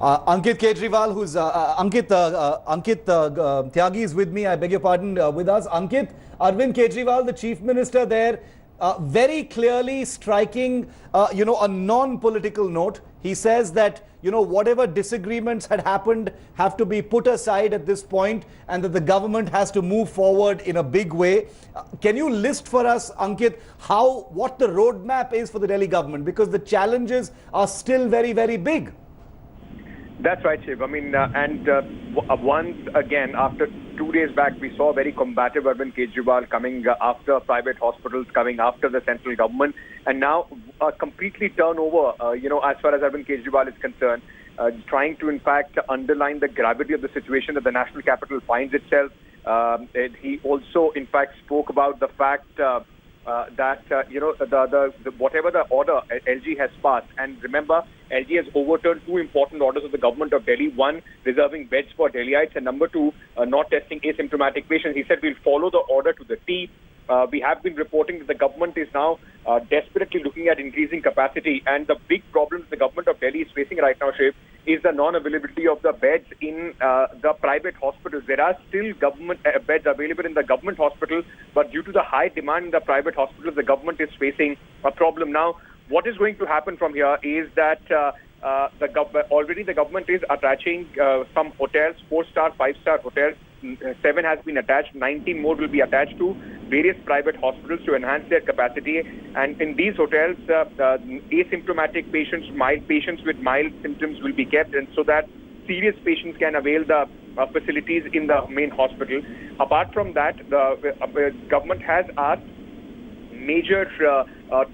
Ankit Kejriwal, who's Ankit Tyagi is with me. I beg your pardon, with us. Ankit, Arvind Kejriwal, the chief minister there, very clearly striking, a non-political note. He says that, whatever disagreements had happened have to be put aside at this point, and that the government has to move forward in a big way. Can you list for us, Ankit, what the roadmap is for the Delhi government? Because the challenges are still very, very big. That's right, Shiv. I mean, once again, after 2 days back, we saw very combative Arvind Kejriwal coming after private hospitals, coming after the central government, and now completely turn over, as far as Arvind Kejriwal is concerned, trying to, in fact, underline the gravity of the situation that the national capital finds itself. He also, in fact, spoke about the fact that whatever the order LG has passed, and remember, LG has overturned two important orders of the government of Delhi. One, reserving beds for Delhiites, and number two, not testing asymptomatic patients. He said we'll follow the order to the T. We have been reporting that the government is now desperately looking at increasing capacity, and the big problem the government of Delhi is facing right now, Shiv, is the non-availability of the beds in the private hospitals. There are still government beds available in the government hospitals, but due to the high demand in the private hospitals, the government is facing a problem. Now, what is going to happen from here is that already the government is attaching some hotels, 4-star, 5-star hotels. 7 has been attached, 19 more will be attached to various private hospitals to enhance their capacity. And in these hotels, asymptomatic patients, mild patients with mild symptoms will be kept, and so that serious patients can avail the facilities in the main hospital. Apart from that, the government has asked major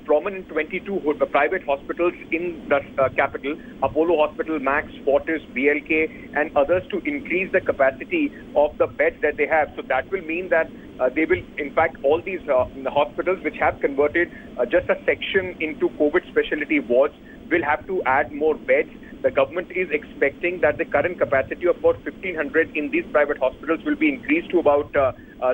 prominent 22 private hospitals in the capital, Apollo Hospital, Max, Fortis, BLK, and others, to increase the capacity of the beds that they have. So that will mean that they will, in fact, all these hospitals which have converted just a section into COVID specialty wards will have to add more beds. The government is expecting that the current capacity of about 1,500 in these private hospitals will be increased to about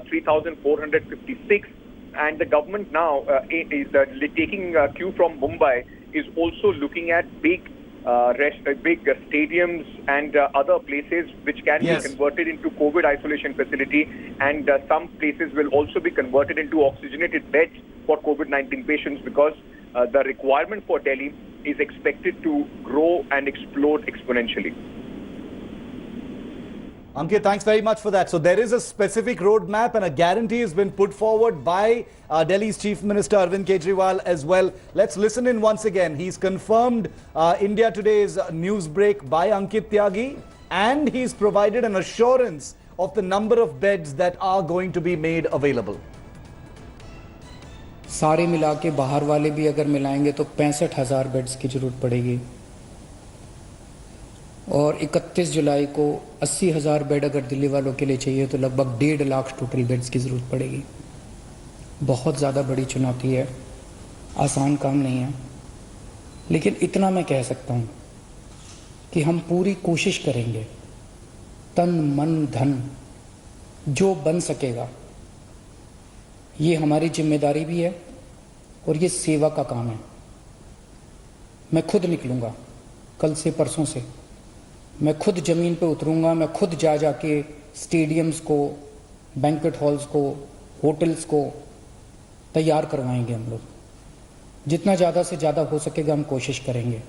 3,456. And the government now is taking cue from Mumbai, is also looking at big stadiums and other places which can be converted into COVID isolation facility, and some places will also be converted into oxygenated beds for COVID-19 patients, because the requirement for Delhi is expected to grow and explode exponentially. Ankit, thanks very much for that. So there is a specific roadmap and a guarantee has been put forward by Delhi's Chief Minister Arvind Kejriwal as well. Let's listen in once again. He's confirmed India Today's news break by Ankit Tyagi, and he's provided an assurance of the number of beds that are going to be made available. सारे मिला के बाहर वाले भी अगर मिलाएंगे तो 65,000 beds की जरूरत पड़ेगी, और 31 जुलाई को 80,000 बेड अगर दिल्ली वालों के लिए चाहिए तो लगभग 1.5 लाख टोटल बेड्स की ज़रूरत पड़ेगी। बहुत ज़्यादा बड़ी चुनौती है, आसान काम नहीं है, लेकिन इतना मैं कह सकता हूँ कि हम पूरी कोशिश करेंगे, तन मन धन जो बन सकेगा। ये हमारी जिम्मेदारी भी है और ये सेवा का काम है। मैं खुद निकलूँगा, कल से परसों से मैं खुद ज़मीन पे उतरूँगा, मैं खुद जाके स्टेडियम्स को, बैंक्वेट हॉल्स को, होटल्स को तैयार करवाएंगे। हम लोग जितना ज़्यादा से ज़्यादा हो सकेगा हम कोशिश करेंगे।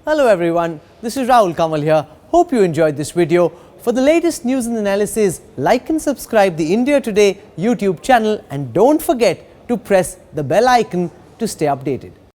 Hello everyone, this is Rahul Kamal here. Hope you enjoyed this video. For the latest news and analysis, like and subscribe the India Today YouTube channel, and don't forget to press the bell icon to stay updated.